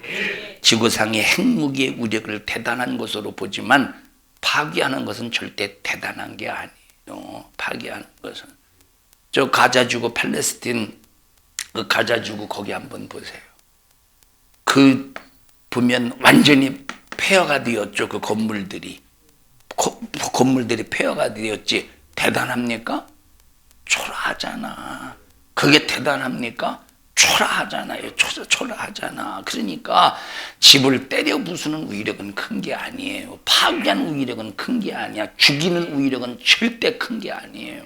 지구상의 핵무기의 위력을 대단한 것으로 보지만 파괴하는 것은 절대 대단한 게 아니에요. 파괴하는 것은. 저 가자지구 팔레스틴 그 가자지구 거기 한번 보세요. 그 보면 완전히 폐허가 되었죠. 그 건물들이 폐허가 되었지. 대단합니까? 초라하잖아. 그게 대단합니까? 초라하잖아요. 초라하잖아. 그러니까 집을 때려 부수는 위력은 큰 게 아니에요. 파괴하는 위력은 큰 게 아니야. 죽이는 위력은 절대 큰 게 아니에요.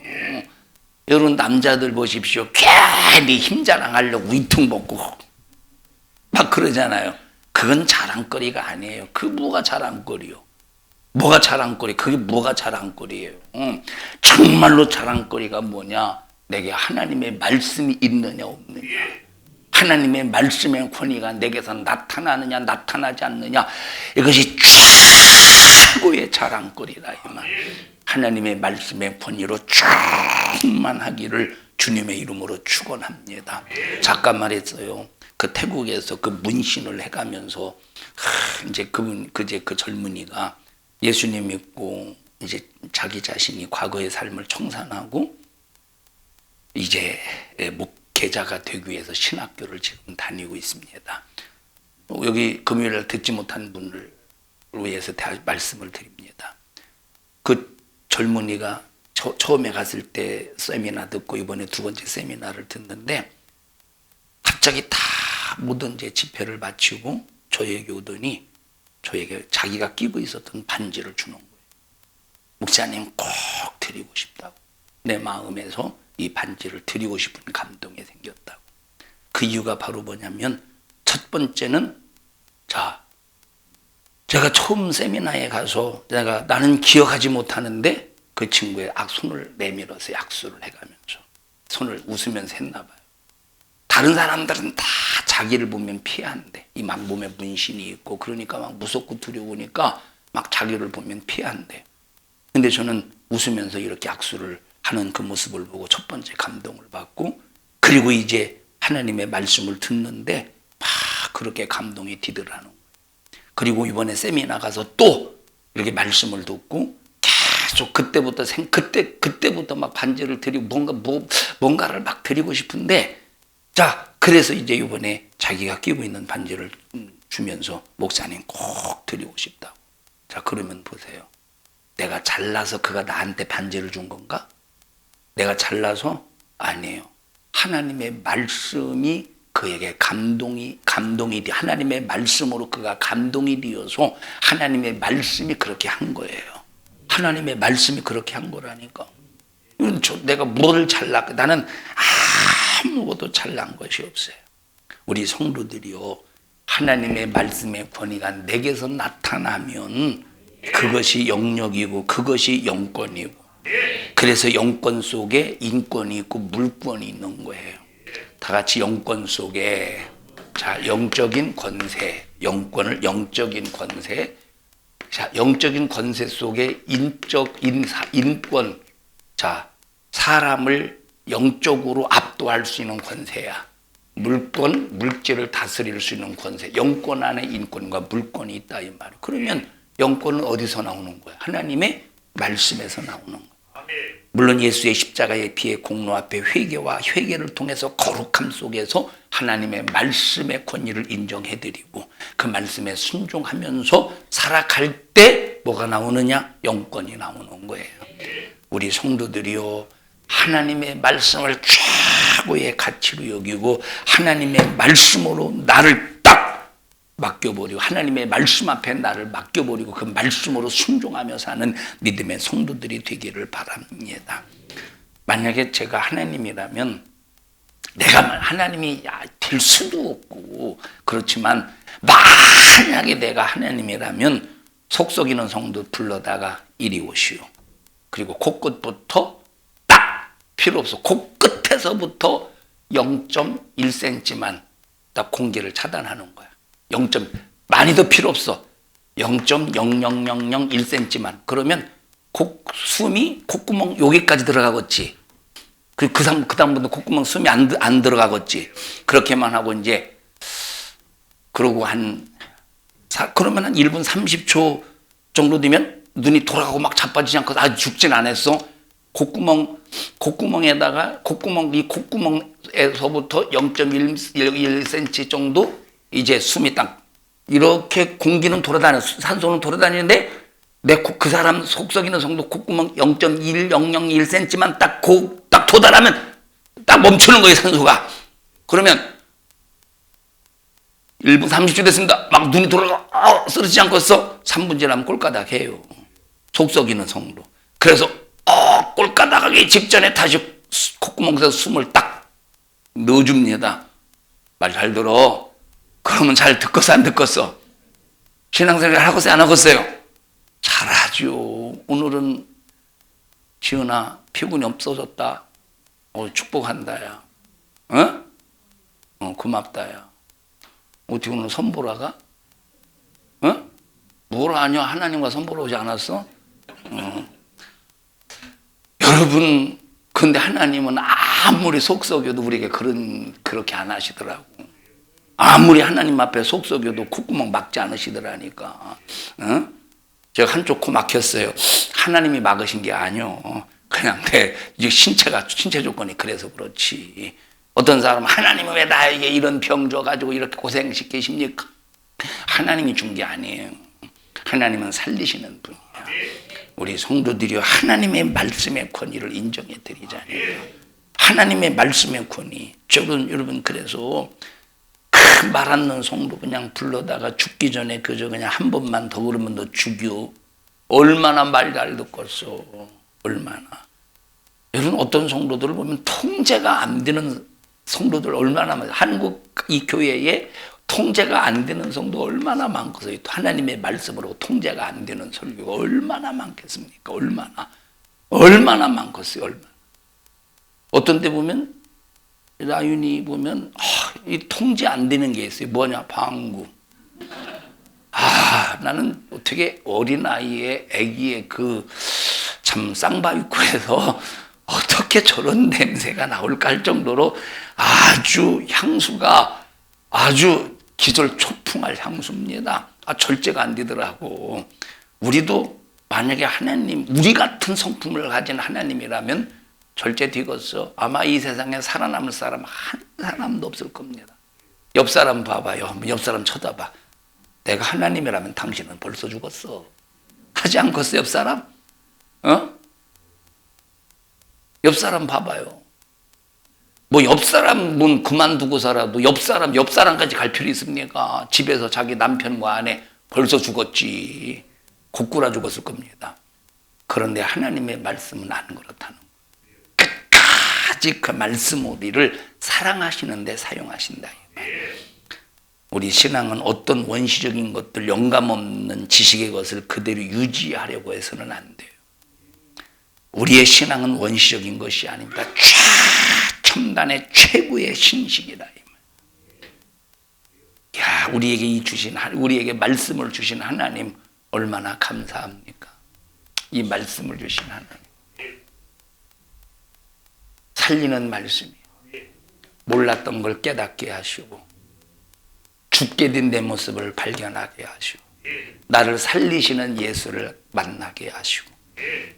여러분 남자들 보십시오. 괜히 힘 자랑하려고 위퉁 벗고 막 그러잖아요. 그건 자랑거리가 아니에요. 그 뭐가 자랑거리요? 뭐가 자랑거리? 그게 뭐가 자랑거리예요? 정말로 자랑거리가 뭐냐? 내게 하나님의 말씀이 있느냐 없느냐, 하나님의 말씀의 권위가 내게서 나타나느냐 나타나지 않느냐, 이것이 최고의 자랑거리다 이 말. 하나님의 말씀의 권위로 충만하기를 주님의 이름으로 축원합니다. 잠깐 말했어요. 그 태국에서 그 문신을 해가면서 이제 그 젊은이가 예수님 믿고 이제 자기 자신이 과거의 삶을 청산하고 이제 목회자가 되기 위해서 신학교를 지금 다니고 있습니다. 여기 금요일에 듣지 못한 분을 위해서 말씀을 드립니다. 그 젊은이가 처음에 갔을 때 세미나 듣고 이번에 두 번째 세미나를 듣는데 갑자기 다 모든 이제 집회를 마치고 저에게 오더니 저에게 자기가 끼고 있었던 반지를 주는 거예요. 목사님 꼭 드리고 싶다고. 내 마음에서 이 반지를 드리고 싶은 감동이 생겼다고. 그 이유가 바로 뭐냐면 첫 번째는 제가 처음 세미나에 가서 나는 기억하지 못하는데 그 친구의 손을 내밀어서 약수를 해가면서 손을 웃으면서 했나 봐요. 다른 사람들은 다 자기를 보면 피한대. 이 막 몸에 문신이 있고 그러니까 막 무섭고 두려우니까 막 자기를 보면 피한대. 근데 저는 웃으면서 이렇게 약수를 하는 그 모습을 보고 첫 번째 감동을 받고, 그리고 이제 하나님의 말씀을 듣는데 막 그렇게 감동이 뒤들어가는 거예요. 그리고 이번에 세미나 가서 또 이렇게 말씀을 듣고 계속 그때부터 막 반지를 드리고 뭔가를 막 드리고 싶은데, 그래서 이제 이번에 자기가 끼고 있는 반지를 주면서 목사님 꼭 드리고 싶다고. 그러면 보세요. 내가 잘나서 그가 나한테 반지를 준 건가? 내가 잘나서? 아니에요. 하나님의 말씀이 그에게 감동이 하나님의 말씀으로 그가 감동이 되어서 하나님의 말씀이 그렇게 한 거예요. 하나님의 말씀이 그렇게 한 거라니까. 내가 뭐를 잘났고, 나는 아무것도 잘난 것이 없어요. 우리 성도들이요, 하나님의 말씀의 권위가 내게서 나타나면 그것이 영역이고 그것이 영권이고, 그래서 영권 속에 인권이 있고 물권이 있는 거예요. 다 같이 영권 속에 영적인 권세, 영적인 권세, 영적인 권세 속에 인권, 사람을 영적으로 압도할 수 있는 권세야. 물질을 다스릴 수 있는 권세. 영권 안에 인권과 물권이 있다 이 말이야. 그러면 영권은 어디서 나오는 거야? 하나님의 말씀에서 나오는 거야. 물론 예수의 십자가의 피의 공로 앞에 회개를 통해서 거룩함 속에서 하나님의 말씀의 권위를 인정해드리고 그 말씀에 순종하면서 살아갈 때 뭐가 나오느냐? 영권이 나오는 거예요. 우리 성도들이요, 하나님의 말씀을 최고의 가치로 여기고 하나님의 말씀으로 나를 딱 맡겨버리고 하나님의 말씀 앞에 나를 맡겨버리고 그 말씀으로 순종하며 사는 믿음의 성도들이 되기를 바랍니다. 만약에 제가 하나님이라면, 내가 하나님이 될 수도 없고 그렇지만 만약에 내가 하나님이라면 속썩이는 성도 불러다가 이리 오시오. 그리고 코끝부터 딱 필요 없어. 코끝에서부터 0.1cm만 딱 공기를 차단하는 거야. 많이도 필요 없어. 0.00001cm만. 그러면 숨이 콧구멍 여기까지 들어가겠지. 그 다음부터 콧구멍 숨이 안 들어가겠지. 그렇게만 하고 이제, 그러고 그러면 한 1분 30초 정도 되면 눈이 돌아가고 막 자빠지지 않고 죽진 않았어. 콧구멍에다가 이 콧구멍에서부터 0.1cm 정도 이제 숨이 딱 이렇게 공기는 산소는 돌아다니는데 그 사람 속썩이는 성도 콧구멍 0.1001cm만 딱 도달하면 딱 멈추는 거예요, 산소가. 그러면 1분 30초 됐습니다. 막 눈이 돌아가 쓰러지지 않겠어? 3분 지나면 꼴까닥 해요. 속썩이는 성도. 그래서 꼴까닥하기 직전에 다시 콧구멍에서 숨을 딱 넣어줍니다. 말 잘 들어. 그러면 잘 듣겠어, 안 듣겠어? 신앙생활 하겠어요, 안 하겠어요? 잘하죠. 오늘은 지은아 피곤이 없어졌다. 축복한다 야. 고맙다 야. 어떻게 오늘 선보러 가? 뭘 아냐? 하나님과 선보러 오지 않았어? 여러분, 근데 하나님은 아무리 속썩여도 우리에게 그렇게 안 하시더라고. 아무리 하나님 앞에 속썩여도 콧구멍 막지 않으시더라니까. 제가 한쪽 코 막혔어요. 하나님이 막으신 게 아니요. 그냥 신체 조건이 그래서 그렇지. 어떤 사람은 하나님은 왜 나에게 이런 병 줘가지고 이렇게 고생시키십니까? 하나님이 준 게 아니에요. 하나님은 살리시는 분이야. 우리 성도들이 하나님의 말씀의 권위를 인정해 드리자니까. 하나님의 말씀의 권위. 여러분 그래서 말 않는 성도 그냥 불러다가 죽기 전에 그냥 한 번만 더 그러면 너 죽여. 얼마나 말 잘 듣겠어. 얼마나. 여러분 어떤 성도들을 보면 통제가 안 되는 성도들 얼마나 많아요. 한국 이 교회에 통제가 안 되는 성도 얼마나 많겠어요. 하나님의 말씀으로 통제가 안 되는 설교가 얼마나 많겠습니까? 얼마나 많겠어요. 얼마나. 어떤 때 보면 라윤이 보면 이 통제 안 되는 게 있어요. 뭐냐? 방구. 나는 어떻게 어린아이의 아기의 그 참 쌍바위코에서 어떻게 저런 냄새가 나올까 할 정도로 아주 향수가 아주 기절초풍할 향수입니다. 절제가 안 되더라고. 우리도 만약에 하나님, 우리 같은 성품을 가진 하나님이라면 절제되겠어. 아마 이 세상에 살아남을 사람 한 사람도 없을 겁니다. 옆 사람 봐봐요. 옆 사람 쳐다봐. 내가 하나님이라면 당신은 벌써 죽었어. 하지 않겠어, 옆 사람? 옆 사람 봐봐요. 뭐 옆 사람은 그만두고 살아도 옆 사람까지 갈 필요 있습니까? 집에서 자기 남편과 아내 벌써 죽었지. 고꾸라 죽었을 겁니다. 그런데 하나님의 말씀은 안 그렇다는 거예요. 끝까지 그 말씀 우리를 사랑하시는데 사용하신다. 우리 신앙은 어떤 원시적인 것들, 영감 없는 지식의 것을 그대로 유지하려고 해서는 안 돼요. 우리의 신앙은 원시적인 것이 아닙니다. 첨단의 최고의 신식이다. 야, 우리에게 말씀을 주신 하나님 얼마나 감사합니까? 이 말씀을 주신 하나님. 살리는 말씀이에요. 몰랐던 걸 깨닫게 하시고 죽게 된 내 모습을 발견하게 하시고 나를 살리시는 예수를 만나게 하시고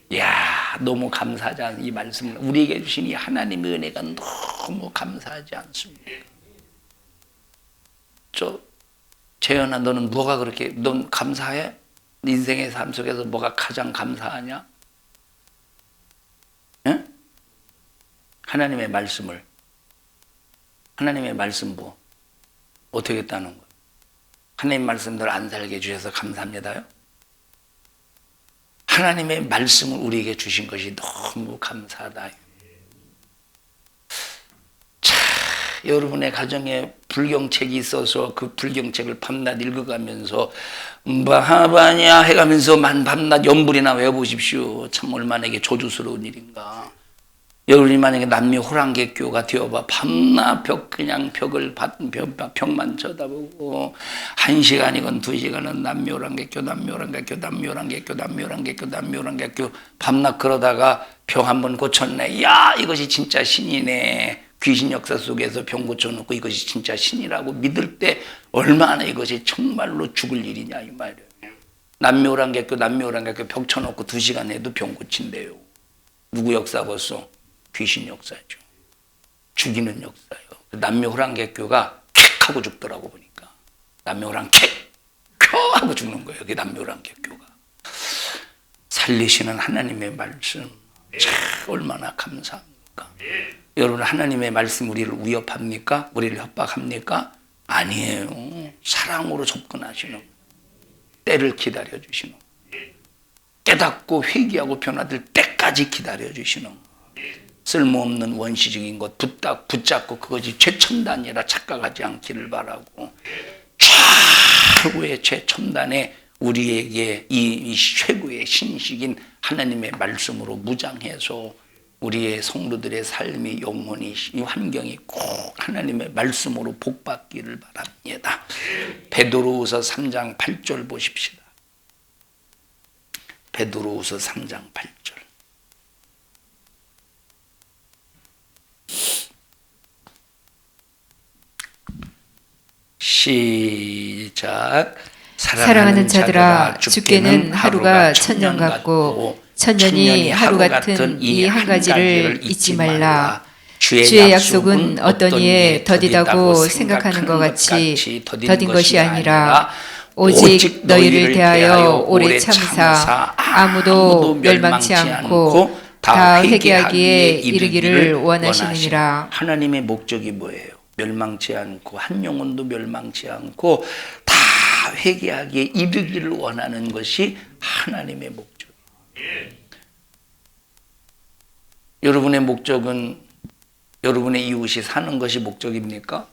이야, 너무 감사하지 않습니까? 이 말씀을 우리에게 주신 이 하나님의 은혜가 너무 감사하지 않습니까? 재현아, 너는 뭐가 그렇게 넌 감사해? 인생의 삶 속에서 뭐가 가장 감사하냐? 응? 하나님의 말씀 뭐 어떻게 했다는 거예요? 하나님 말씀대로 안 살게 해주셔서 감사합니다요. 하나님의 말씀을 우리에게 주신 것이 너무 감사하다. 자, 여러분의 가정에 불경책이 있어서 그 불경책을 밤낮 읽어가면서 바하바냐 해가면서 밤낮 연불이나 외워보십시오. 참 얼마나 이게 조주스러운 일인가. 여러분이 만약에 남미 호랑개교가 되어봐 밤낮 벽만 쳐다보고 1시간이건 2시간은 남미 호랑개교 밤낮 그러다가 병 한번 고쳤네. 야, 이것이 진짜 신이네. 귀신 역사 속에서 병 고쳐놓고 이것이 진짜 신이라고 믿을 때 얼마나 이것이 정말로 죽을 일이냐 이 말이에요. 남미 호랑개교 벽 쳐놓고 2시간 해도 병 고친대요. 누구 역사 벌써? 귀신 역사죠. 죽이는 역사예요. 남미 호랑개교가 킥 하고 죽더라고 보니까. 남미 호랑 킥! 켜! 하고 죽는 거예요. 그게 남미 호랑개교가. 살리시는 하나님의 말씀. 참 얼마나 감사합니까? 여러분 하나님의 말씀 우리를 위협합니까? 우리를 협박합니까? 아니에요. 사랑으로 접근하시는 때를 기다려주시는 깨닫고 회개하고 변화될 때까지 기다려주시는 쓸모없는 원시적인 것 붙잡고 그것이 최첨단이라 착각하지 않기를 바라고 최고의 최첨단의 우리에게 이 최고의 신식인 하나님의 말씀으로 무장해서 우리의 성도들의 삶이 영혼이 이 환경이 꼭 하나님의 말씀으로 복받기를 바랍니다. 베드로후서 3장 8절 보십시다. 베드로후서 3장 8절. 시작. 사랑하는 자들아, 주께는 하루가 천년 같고 천년이 하루 같은 이 한 가지를 잊지 말라. 주의 약속은 어떤 이에 더디다고 생각하는 것 같이 더딘 것이 아니라 오직 너희를 대하여 오래 참사 아무도 멸망치 않고 다 회개하기에 이르기를 원하시느니라. 하나님의 목적이 뭐예요? 멸망치 않고 한 영혼도 멸망치 않고 다 회개하기에 이르기를 원하는 것이 하나님의 목적이에요. 여러분의 목적은 여러분의 이웃이 사는 것이 목적입니까?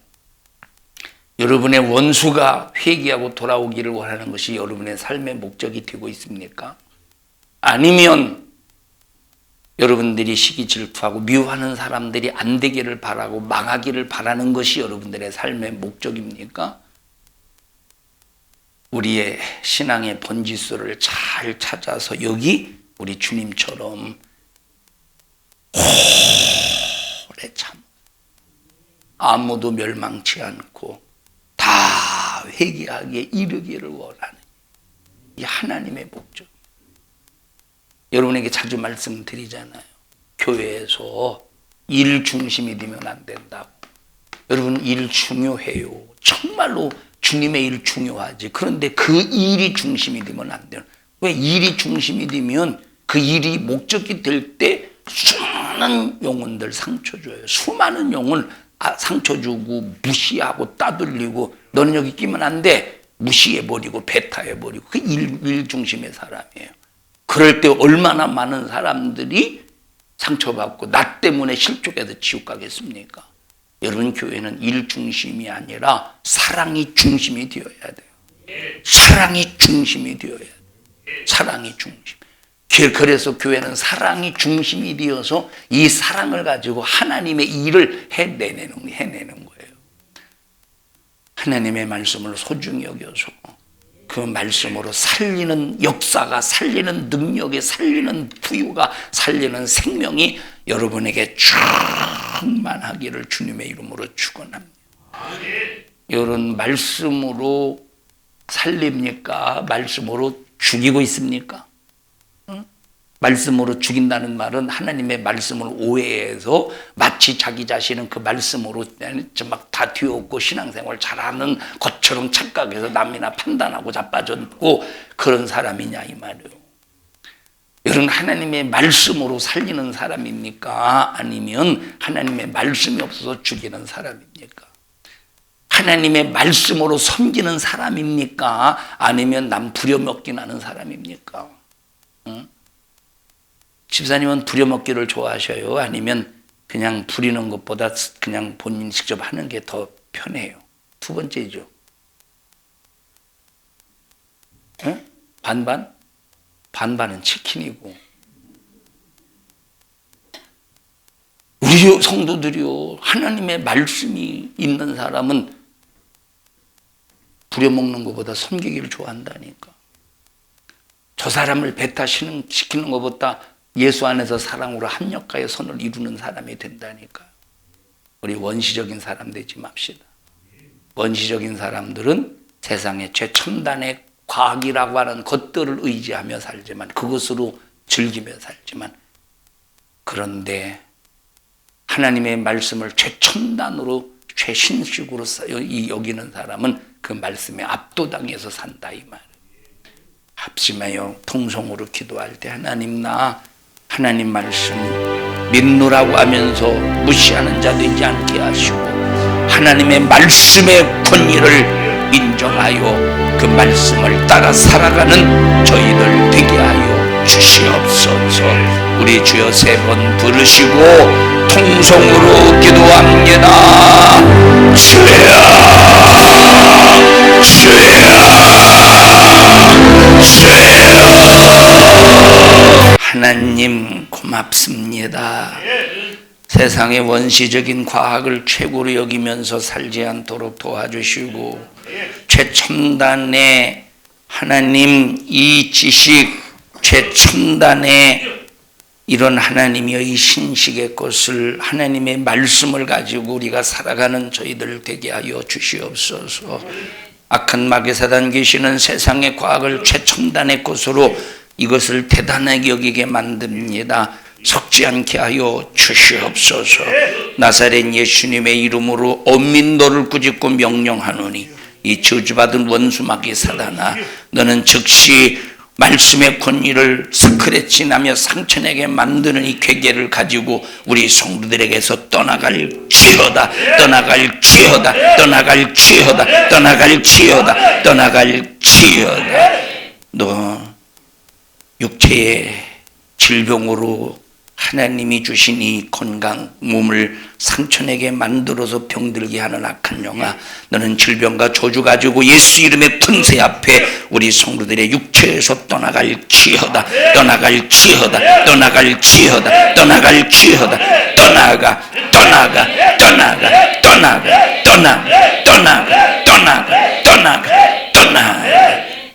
여러분의 원수가 회개하고 돌아오기를 원하는 것이 여러분의 삶의 목적이 되고 있습니까? 아니면 여러분들이 시기 질투하고 미워하는 사람들이 안 되기를 바라고 망하기를 바라는 것이 여러분들의 삶의 목적입니까? 우리의 신앙의 본질수를 잘 찾아서 여기 우리 주님처럼 오래 참 아무도 멸망치 않고 다 회개하기에 이르기를 원하는 이 하나님의 목적. 여러분에게 자주 말씀드리잖아요. 교회에서 일 중심이 되면 안 된다고. 여러분 일 중요해요. 정말로 주님의 일 중요하지. 그런데 그 일이 중심이 되면 안 돼요. 왜? 일이 중심이 되면 그 일이 목적이 될 때 수많은 영혼들 상처 줘요. 수많은 영혼 상처 주고 무시하고 따돌리고 너는 여기 끼면 안 돼. 무시해버리고 배타해버리고 그 일 중심의 사람이에요. 그럴 때 얼마나 많은 사람들이 상처받고 나 때문에 실족해서 지옥 가겠습니까? 여러분 교회는 일 중심이 아니라 사랑이 중심이 되어야 돼요. 사랑이 중심이 되어야 돼요. 사랑이 중심. 그래서 교회는 사랑이 중심이 되어서 이 사랑을 가지고 하나님의 일을 해내는 거예요. 하나님의 말씀을 소중히 여겨서 그 말씀으로 살리는 역사가, 살리는 능력이, 살리는 부유가, 살리는 생명이 여러분에게 충만하기를 주님의 이름으로 축원합니다. 여러분 말씀으로 살립니까? 말씀으로 죽이고 있습니까? 말씀으로 죽인다는 말은 하나님의 말씀을 오해해서 마치 자기 자신은 그 말씀으로 막 다 뒤엎고 신앙생활 잘하는 것처럼 착각해서 남이나 판단하고 자빠졌고 그런 사람이냐 이 말이에요. 여러분 하나님의 말씀으로 살리는 사람입니까? 아니면 하나님의 말씀이 없어서 죽이는 사람입니까? 하나님의 말씀으로 섬기는 사람입니까? 아니면 남 부려먹긴 하는 사람입니까? 응? 집사님은 부려먹기를 좋아하셔요? 아니면 그냥 부리는 것보다 그냥 본인 직접 하는 게 더 편해요? 두 번째죠. 응? 반반? 반반은 치킨이고. 우리 성도들이요, 하나님의 말씀이 있는 사람은 부려먹는 것보다 섬기기를 좋아한다니까. 저 사람을 배타시키는 것보다 예수 안에서 사랑으로 합력하여 선을 이루는 사람이 된다니까요. 우리 원시적인 사람 되지 맙시다. 원시적인 사람들은 세상의 최첨단의 과학이라고 하는 것들을 의지하며 살지만, 그것으로 즐기며 살지만, 그런데 하나님의 말씀을 최첨단으로 최신식으로 여기는 사람은 그 말씀에 압도당해서 산다 이 말. 합심하여 통성으로 기도할 때 하나님 말씀 믿노라고 하면서 무시하는 자 되지 않게 하시고, 하나님의 말씀의 권위를 인정하여 그 말씀을 따라 살아가는 저희들 되게 하여 주시옵소서. 우리 주여 세 번 부르시고 통성으로 기도합니다. 주여, 하나님 고맙습니다. 세상의 원시적인 과학을 최고로 여기면서 살지 않도록 도와주시고, 최첨단의 하나님 이 지식, 최첨단의 이런 하나님의 이 신식의 것을, 하나님의 말씀을 가지고 우리가 살아가는 저희들 되게 하여 주시옵소서. 악한 마귀 사단 계시는 세상의 과학을 최첨단의 것으로 이것을 대단하게 여기게 만듭니다. 속지 않게 하여 주시옵소서. 나사렛 예수님의 이름으로 엄민도를 꾸짖고 명령하노니, 이 저주받은 원수 마귀 사단아, 너는 즉시 말씀의 권위를 스크래치나며 상처내게 만드는 이 괴계를 가지고 우리 성도들에게서 떠나갈지어다, 떠나갈지어다, 떠나갈지어다, 떠나갈지어다, 떠나갈지어다. 너 육체의 질병으로 하나님이 주신 이 건강 몸을 상처내게 만들어서 병들게 하는 악한 영아, 너는 질병과 저주 가지고 예수 이름의 권세 앞에 우리 성도들의 육체에서 떠나갈지어다. 떠나갈지어다. 떠나갈지어다. 떠나갈지어다. 떠나가 떠나가 떠나가 떠나가 떠나가 떠나가 떠나가 떠나가 떠나가.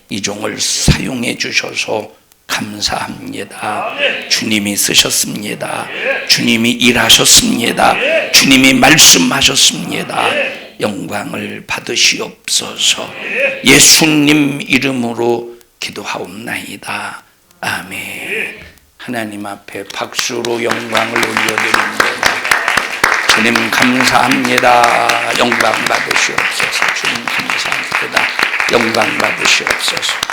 이 종을 사용해 주셔서 감사합니다. 주님이 쓰셨습니다. 주님이 일하셨습니다. 주님이 말씀하셨습니다. 영광을 받으시옵소서. 예수님 이름으로 기도하옵나이다. 아멘. 하나님 앞에 박수로 영광을 올려드립니다. 주님 감사합니다. 영광 받으시옵소서. 주님 감사합니다. 영광 받으시옵소서.